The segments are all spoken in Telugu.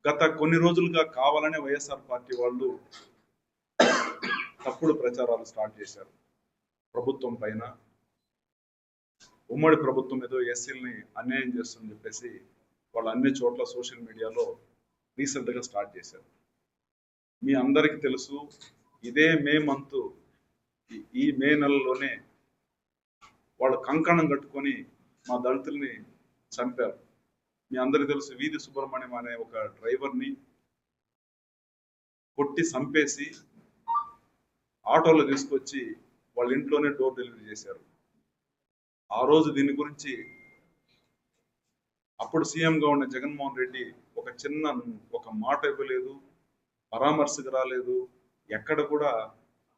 గత కొన్ని రోజులుగా కావాలనే వైఎస్ఆర్ పార్టీ వాళ్ళు తప్పుడు ప్రచారాలు స్టార్ట్ చేశారు ప్రభుత్వం పైన. ఉమ్మడి ప్రభుత్వం ఏదో ఎస్సీలని అన్యాయం చేస్తుందని చెప్పేసి వాళ్ళు అన్ని చోట్ల సోషల్ మీడియాలో రీసెంట్గా స్టార్ట్ చేశారు. మీ అందరికీ తెలుసు, ఇదే మే మంత్, ఈ మే నెలలోనే వాళ్ళు కంకణం కట్టుకొని మా దళితుల్ని చంపారు. మీ అందరికీ తెలుసు, వీధి సుబ్రహ్మణ్యం అనే ఒక డ్రైవర్ని కొట్టి చంపేసి ఆటోలో తీసుకొచ్చి వాళ్ళ ఇంట్లోనే డోర్ డెలివరీ చేశారు. ఆ రోజు దీని గురించి అప్పుడు సీఎంగా ఉన్న జగన్మోహన్ రెడ్డి ఒక మాట ఇవ్వలేదు, పరామర్శకు రాలేదు, ఎక్కడ కూడా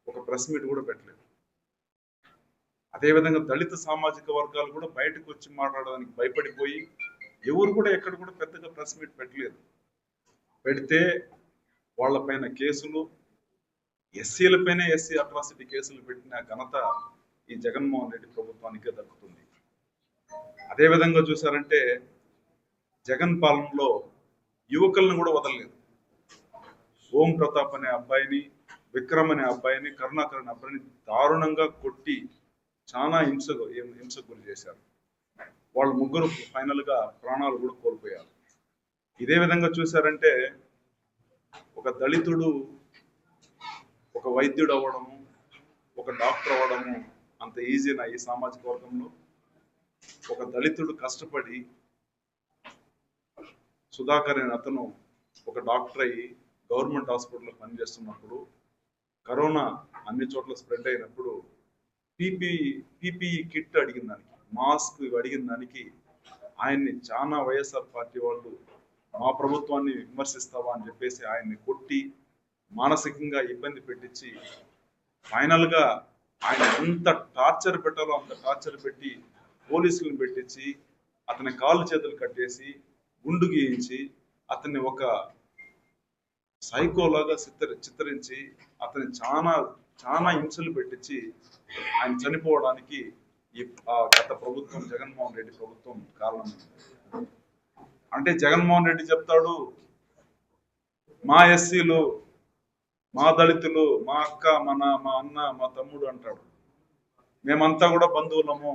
ఒక ప్రెస్ మీట్ కూడా పెట్టలేదు. అదేవిధంగా దళిత సామాజిక వర్గాలు కూడా బయటకు వచ్చి మాట్లాడడానికి భయపడిపోయి ఎవరు కూడా ఎక్కడ కూడా పెద్దగా ప్రెస్ మీట్ పెట్టలేదు. పెడితే వాళ్ళపైన కేసులు, ఎస్సీలపైన ఎస్సీ అట్రాసిటీ కేసులు పెట్టిన ఘనత ఈ జగన్మోహన్ రెడ్డి ప్రభుత్వానికే దక్కుతుంది. అదేవిధంగా చూసారంటే జగన్ పాలనలో యువకులను కూడా వదలలేదు. ఓం ప్రతాప్ అనే అబ్బాయిని, విక్రమ్ అనే అబ్బాయిని, కరుణాకర్ అనే అబ్బాయిని దారుణంగా కొట్టి చాలా హింసకు గురి చేశారు. వాళ్ళు ముగ్గురు ఫైనల్ గా ప్రాణాలు కూడా కోల్పోయారు. ఇదే విధంగా చూసారంటే ఒక దళితుడు ఒక వైద్యుడు అవ్వడము, ఒక డాక్టర్ అవ్వడము అంత ఈజీనా ఈ సామాజిక వర్గంలో? ఒక దళితుడు కష్టపడి, సుధాకర్ అనే అతను ఒక డాక్టర్ అయ్యి గవర్నమెంట్ హాస్పిటల్లో పనిచేస్తున్నప్పుడు, కరోనా అన్ని చోట్ల స్ప్రెడ్ అయినప్పుడు పీపీఈ కిట్ అడిగిన దానికి, మాస్క్ అడిగిన దానికి ఆయన్ని చాలా వైఎస్ఆర్ పార్టీ వాళ్ళు మా ప్రభుత్వాన్ని విమర్శిస్తావా అని చెప్పేసి ఆయన్ని కొట్టి మానసికంగా ఇబ్బంది పెట్టించి ఫైనల్ గా ఆయన ఎంత టార్చర్ పెట్టాలో అంత టార్చర్ పెట్టి పోలీసులను పెట్టించి అతని కాళ్ళు చేతులు కట్టేసి గుండు గీయించి అతన్ని ఒక సైకోలాగా చిత్రించి అతన్ని చాలా హింసలు పెట్టించి ఆయన చనిపోవడానికి గత ప్రభుత్వం, జగన్మోహన్ రెడ్డి ప్రభుత్వం కారణం. అంటే జగన్మోహన్ రెడ్డి చెప్తాడు, మా ఎస్సీలు, మా దళితులు, మా అక్క, మా అన్న, మా తమ్ముడు అంటాడు. మేమంతా కూడా బంధువులము,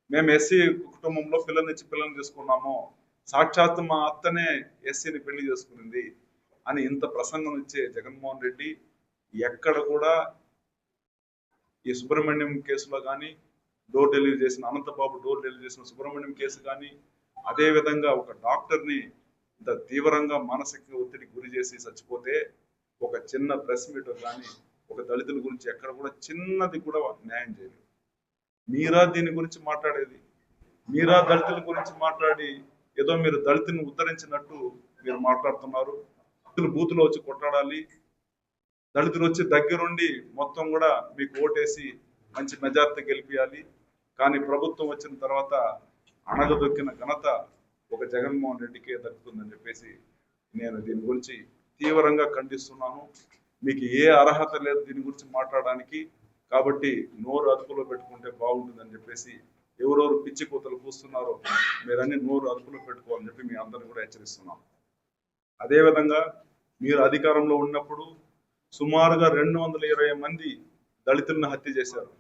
మేము ఎస్సీ కుటుంబంలో పిల్లని తీసుకున్నాము, సాక్షాత్తు మా అత్తనే ఎస్సీని పెళ్లి చేసుకునింది అని ఇంత ప్రసంగం ఇచ్చే జగన్మోహన్ రెడ్డి ఎక్కడ కూడా ఈ సుబ్రహ్మణ్యం కేసులో కానీ, డోర్ డెలివరీ చేసిన అనంతబాబు డోర్ డెలివరీ చేసిన సుబ్రహ్మణ్యం కేసు కానీ, అదేవిధంగా ఒక డాక్టర్ని ఇంత తీవ్రంగా మానసిక ఒత్తిడికి గురి చేసి చచ్చిపోతే ఒక చిన్న ప్రెస్ మీట్ కానీ ఒక దళితుల గురించి ఎక్కడ కూడా చిన్నది కూడా న్యాయం చేయలేదు. మీరా దీని గురించి మాట్లాడేది? మీరా దళితుల గురించి మాట్లాడి ఏదో మీరు దళితుని ఉద్ధరించినట్టు మీరు మాట్లాడుతున్నారు. బూతులో వచ్చి కొట్లాడాలి, దళితులు వచ్చి దగ్గరుండి మొత్తం కూడా మీకు ఓటేసి మంచి మెజార్టీ గెలిపియాలి. కానీ ప్రభుత్వం వచ్చిన తర్వాత అణగదొక్కిన ఘనత ఒక జగన్మోహన్ రెడ్డికే దక్కుతుందని చెప్పేసి నేను దీని గురించి తీవ్రంగా ఖండిస్తున్నాను. మీకు ఏ అర్హత లేదు దీని గురించి మాట్లాడడానికి, కాబట్టి నోరు అదుపులో పెట్టుకుంటే బాగుంటుందని చెప్పేసి ఎవరెవరు పిచ్చి కూతలు కూస్తున్నారో మీరన్నీ నోరు అదుపులో పెట్టుకోవాలని చెప్పి మీ అందరిని కూడా హెచ్చరిస్తున్నాం. అదేవిధంగా మీరు అధికారంలో ఉన్నప్పుడు సుమారుగా 220 మంది దళితులను హత్య చేశారు,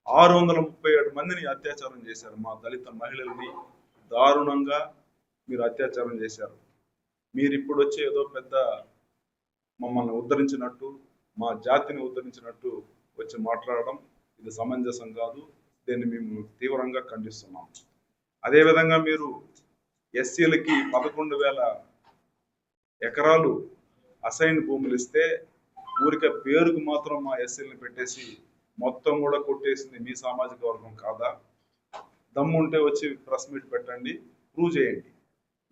637 మందిని అత్యాచారం చేశారు. మా దళిత మహిళల్ని దారుణంగా మీరు అత్యాచారం చేశారు. మీరు ఇప్పుడు వచ్చి ఏదో పెద్ద మమ్మల్ని ఉద్ధరించినట్టు, మా జాతిని ఉద్ధరించినట్టు వచ్చి మాట్లాడడం ఇది సమంజసం కాదు. దీన్ని మేము తీవ్రంగా ఖండిస్తున్నాం. అదేవిధంగా మీరు ఎస్సీలకి 11,000 ఎకరాలు అసైన్ భూములు ఇస్తే ఊరికే పేరుకు మాత్రం మా ఎస్సీలను పెట్టేసి మొత్తం కూడా కొట్టేసింది మీ సామాజిక వర్గం కాదా? దమ్ముంటే వచ్చి ప్రెస్ మీట్ పెట్టండి, ప్రూవ్ చేయండి.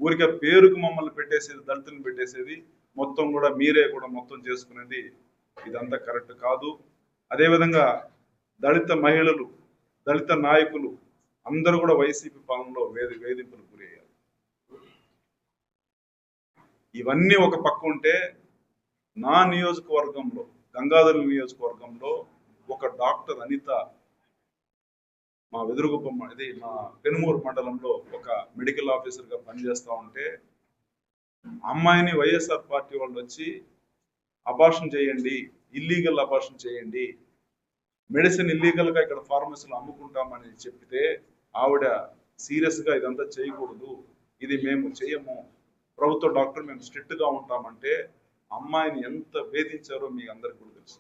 ఊరికే పేరుకు మమ్మల్ని పెట్టేసేది, దళితులను పెట్టేసేది మొత్తం కూడా మీరే కూడా మొత్తం చేసుకునేది ఇదంతా కరెక్ట్ కాదు. అదేవిధంగా దళిత మహిళలు, దళిత నాయకులు అందరూ కూడా వైసీపీ పాలనలో వేధింపులు గురయ్యారు. ఇవన్నీ ఒక పక్క ఉంటే నా నియోజకవర్గంలో, గంగాధర నియోజకవర్గంలో ఒక డాక్టర్ అనిత మా వెదురుగుప్ప ఇది మా పెనుమూరు మండలంలో ఒక మెడికల్ ఆఫీసర్గా పనిచేస్తూ ఉంటే అమ్మాయిని వైఎస్ఆర్ పార్టీ వాళ్ళు వచ్చి అబార్షన్ చేయండి, ఇల్లీగల్ అబార్షన్ చేయండి, మెడిసిన్ ఇల్లీగల్ గా ఇక్కడ ఫార్మసీలు అమ్ముకుంటామని చెప్తే ఆవిడ సీరియస్ గా ఇదంతా చేయకూడదు, ఇది మేము చేయము, ప్రభుత్వ డాక్టర్ మేము స్ట్రిక్ట్ గా ఉంటామంటే అమ్మాయిని ఎంత వేధించారో మీకు అందరికి కూడా తెలుసు.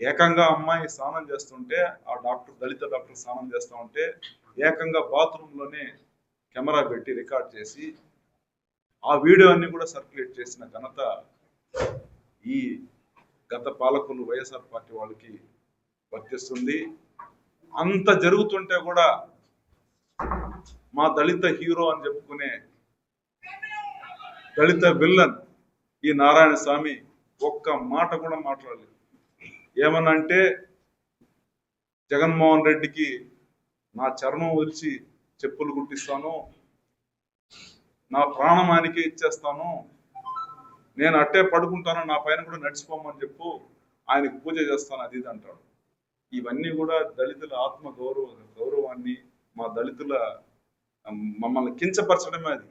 ఏకంగా అమ్మాయి స్నానం చేస్తుంటే ఆ డాక్టర్, దళిత డాక్టర్ స్నానం చేస్తూ ఉంటే ఏకంగా బాత్రూమ్ లోనే కెమెరా పెట్టి రికార్డ్ చేసి ఆ వీడియో అన్ని కూడా సర్క్యులేట్ చేసిన ఘనత ఈ గత పాలకులు వైఎస్ఆర్ పార్టీ వాళ్ళకి వర్తిస్తుంది. అంత జరుగుతుంటే కూడా మా దళిత హీరో అని చెప్పుకునే దళిత విల్లన్ ఈ నారాయణ స్వామి ఒక్క మాట కూడా మాట్లాడలేదు. ఏమనంటే జగన్మోహన్ రెడ్డికి నా చర్మం వదిలిచి చెప్పులు కుట్టిస్తాను, నా ప్రాణమానికి ఇచ్చేస్తాను, నేను అట్టే పడుకుంటాను, నా పైన కూడా నడిచిపోమని చెప్పు, ఆయనకు పూజ చేస్తాను, అది ఇది అంటాడు. ఇవన్నీ కూడా దళితుల ఆత్మ గౌరవాన్ని, మా దళితుల మమ్మల్ని కించపరచడమే అది.